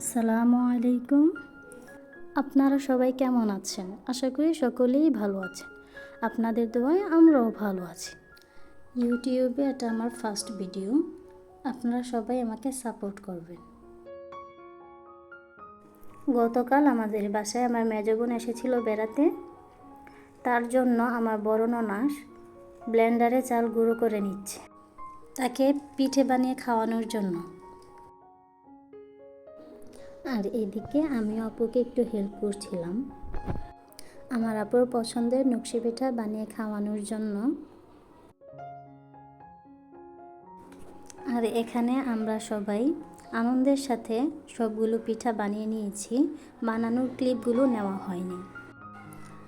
আসসালামু আলাইকুম। আপনারা সবাই কেমন আছেন? আশা করি সকলেই ভালো আছেন। আপনাদের দোয়ায় আমরাও ভালো আছি। ইউটিউবে এটা আমার ফার্স্ট ভিডিও। আপনারা সবাই আমাকে সাপোর্ট করবেন। গতকাল আমাদের বাসায় আমার মেজ বোন এসেছিল বেড়াতে। তার জন্য আমার বড় ননাস ব্লেন্ডারে চাল গুঁড়ো করে নিচ্ছে, তাকে পিঠে বানিয়ে খাওয়ানোর জন্য। আর এদিকে আমি আপুকে একটু হেল্প করছিলাম আমার আপুর পছন্দের নকশি পিঠা বানিয়ে খাওয়ানোর জন্য। আর এখানে আমরা সবাই আনন্দের সাথে সবগুলো পিঠা বানিয়ে নিয়েছি, বানানোর ক্লিপগুলো নেওয়া হয়নি।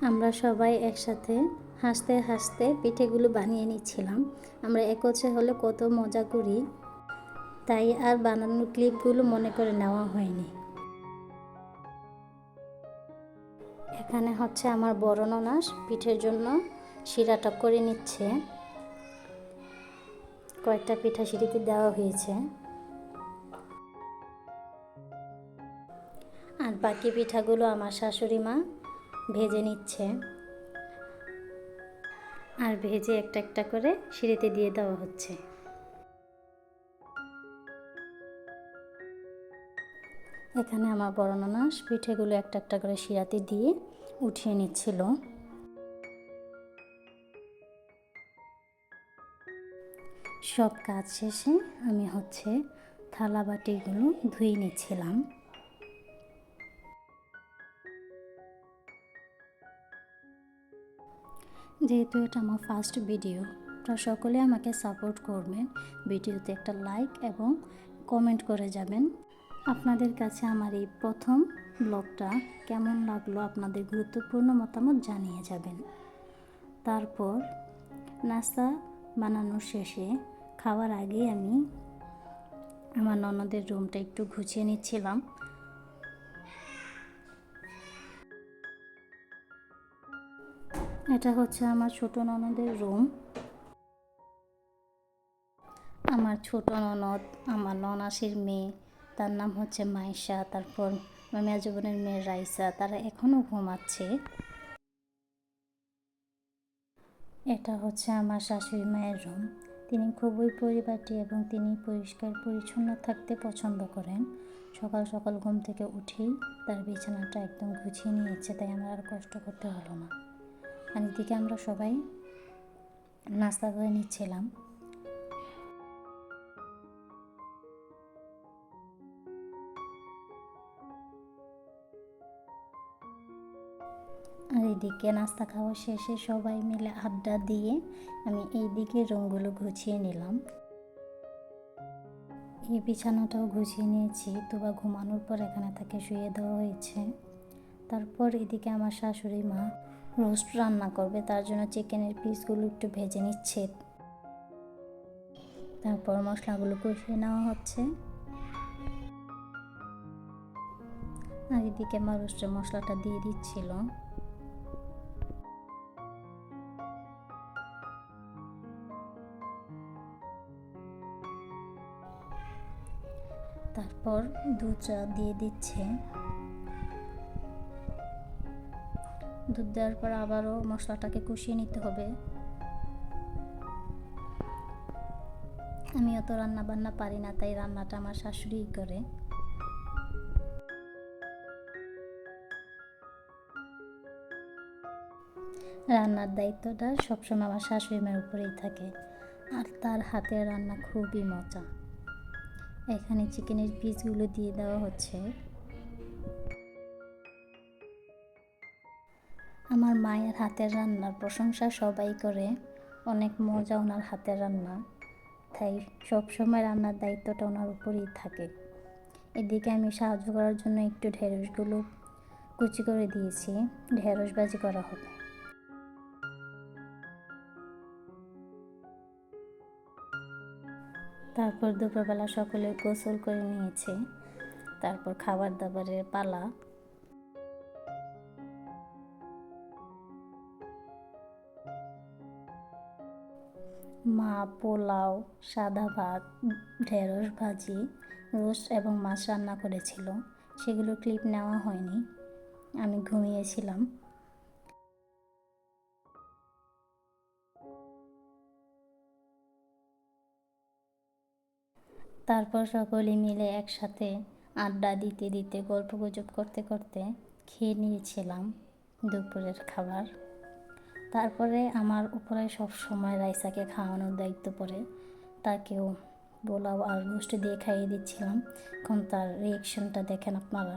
আমরা সবাই একসাথে হাসতে হাসতে পিঠেগুলো বানিয়ে নিচ্ছিলাম। আমরা একত্রে হলে কত মজা করি, তাই আর বানানোর ক্লিপগুলো মনে করে নেওয়া হয়নি। এখানে হচ্ছে আমার বড় ননাস পিঠের জন্য শিরাটা করে নিচ্ছে। কয়েকটা পিঠা সিঁড়িতে দেওয়া হয়েছে, আর বাকি পিঠাগুলো আমার শাশুড়ি মা ভেজে নিচ্ছে। আর ভেজে একটা একটা করে সিঁড়িতে দিয়ে দেওয়া হচ্ছে। এখানে আমার বড় ননাস পিঠেগুলো একটা একটা করে শিরাতে দিয়ে উঠিয়ে নিচ্ছিল। সব কাজ শেষে আমি হচ্ছে থালা বাটিগুলো ধুয়ে নিচ্ছিলাম। যেহেতু এটা আমার ফার্স্ট ভিডিও, আপনারা সকলে আমাকে সাপোর্ট করবেন। ভিডিওতে একটা লাইক এবং কমেন্ট করে যাবেন। আপনাদের কাছে আমার এই প্রথম ব্লগটা কেমন লাগলো আপনাদের গুরুত্বপূর্ণ মতামত জানিয়ে যাবেন। তারপর নাস্তা বানানোর শেষে খাওয়ার আগেই আমি আমার ননদের রুমটা একটু গুছিয়ে নিচ্ছিলাম। এটা হচ্ছে আমার ছোট ননদের রুম। আমার ছোট ননদ, আমার ননাসের মেয়ে, তার নাম হচ্ছে মাইশা, তারপর আমার মেজো বোনের মেয়ে রাইসা, তারা এখনও ঘুমাচ্ছে। এটা হচ্ছে আমার শাশুড়ি মায়ের রুম। তিনি খুবই পরিপাটি এবং তিনি পরিষ্কার পরিচ্ছন্ন থাকতে পছন্দ করেন। সকাল সকাল ঘুম থেকে উঠেই তার বিছানাটা একদম গুছিয়ে নিয়েছে, তাই আমার আর কষ্ট করতে হলো না। আর এদিকে আমরা সবাই নাস্তা করে নিচ্ছিলাম। আর এদিকে নাস্তা খাওয়া শেষে সবাই মিলে আড্ডা দিয়ে আমি এইদিকে রুমগুলো গুছিয়ে নিলাম। এই বিছানাটাও গুছিয়ে নিয়েছি, তোবা ঘুমানোর পর এখানে তাকে শুয়ে দেওয়া হয়েছে। তারপর এদিকে আমার শাশুড়ি মা রোস্ট রান্না করবে, তার জন্য চিকেনের পিসগুলো একটু ভেজে নিচ্ছে। তারপর মশলাগুলো কষিয়ে নেওয়া হচ্ছে। আর এদিকে আমার রোস্টের মশলাটা দিয়ে দিচ্ছিল। তারপর দুধটা দিয়ে দিচ্ছে। দুধ দেওয়ার পর আবারও মশলাটাকে কষিয়ে নিতে হবে। আমি অত রান্না বান্না পারি না, তাই রান্নাটা আমার শাশুড়িই করে। রান্নার দায়িত্বটা সবসময় আমার শাশুড়ি মায়ের উপরেই থাকে, আর তার হাতের রান্না খুবই মজা। এখানে চিকেনের পিসগুলো দিয়ে দেওয়া হচ্ছে। আমার মায়ের হাতের রান্নার প্রশংসা সবাই করে, অনেক মজা ওনার হাতের রান্না, তাই সবসময় রান্নার দায়িত্বটা ওনার উপরেই থাকে। এদিকে আমি সাহায্য করার জন্য একটু ঢেঁড়সগুলো কুচি করে দিয়েছি, ঢেঁড়স ভাজি করা হবে। তারপর দুপুরবেলা সকলে গোসল করে নিয়েছে। তারপর খাবার দাবারের পালা। মা পোলাও, সাদা ভাত, ঢেঁড়স ভাজি, রোস্ট এবং মাছ রান্না করেছিল। সেগুলো ক্লিপ নেওয়া হয়নি, আমি ঘুমিয়েছিলাম। তারপর সকলে মিলে একসাথে আড্ডা দিতে দিতে গল্পগুজব করতে করতে খেয়ে নিয়েছিলাম দুপুরের খাবার। তারপরে আমার উপরে সব সময় রাইসাকে খাওয়ানোর দায়িত্ব পড়ে। তাকেও পোলাও আর গোস্ত দিয়ে খাইয়ে দিচ্ছিলাম। এখন তার রিয়েকশনটা দেখেন আপনারা।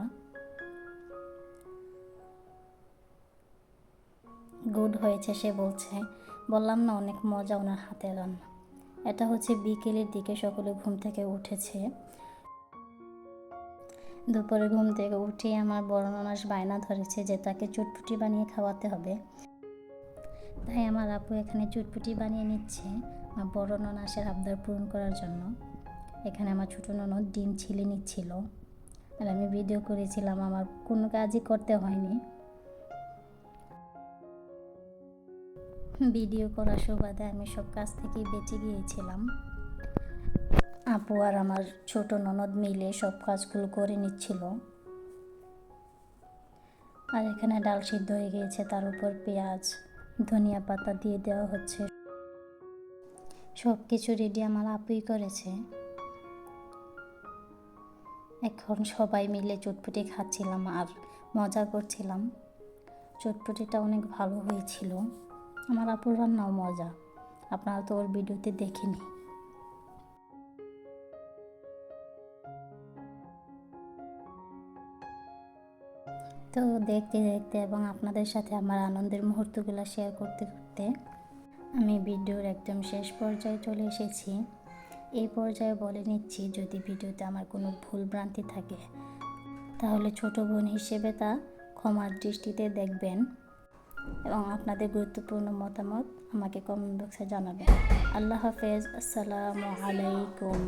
গুড হয়েছে সে বলছে। বললাম না অনেক মজা ওনার হাতের রান্না। এটা হচ্ছে বিকেলের দিকে সকলে ঘুম থেকে উঠেছে। দুপুরে ঘুম থেকে উঠে আমার বড় ননাস বায়না ধরেছে যে তাকে চটপটি বানিয়ে খাওয়াতে হবে। তাই আমার আপু এখানে চটপটি বানিয়ে নিচ্ছে আমার বড় ননাসের আবদার পূরণ করার জন্য। এখানে আমার ছোটো ননদ ডিম ছিলে নিচ্ছিল আর আমি ভিডিও করেছিলাম, আমার কোনো কাজই করতে হয়নি। ভিডিও করার সুবাদে আমি সব কাজ থেকেই বেঁচে গিয়েছিলাম। আপু আর আমার ছোট ননদ মিলে সব কাজগুলো করে নিচ্ছিল। আর এখানে ডাল সিদ্ধ হয়ে গিয়েছে, তার উপর পেঁয়াজ ধনিয়া পাতা দিয়ে দেওয়া হচ্ছে। সব কিছু রেডি আমার আপুই করেছে। এখন সবাই মিলে চটপটি খাচ্ছিলাম আর মজা করছিলাম। চটপটিটা অনেক ভালো হয়েছিল। আমার আপুর রান্নাও মজা, আপনারা তো ওর ভিডিওতে দেখেনি। তো দেখতে দেখতে এবং আপনাদের সাথে আমার আনন্দের মুহূর্তগুলো শেয়ার করতে করতে আমি ভিডিওর একদম শেষ পর্যায়ে চলে এসেছি। এই পর্যায়ে বলে নিচ্ছি, যদি ভিডিওতে আমার কোনো ভুল ভ্রান্তি থাকে তাহলে ছোট বোন হিসেবে তা ক্ষমার দৃষ্টিতে দেখবেন এবং আপনাদের গুরুত্বপূর্ণ মতামত আমাকে কমেন্ট বক্সে জানাবেন। আল্লাহ হাফেজ, আসসালামু আলাইকুম।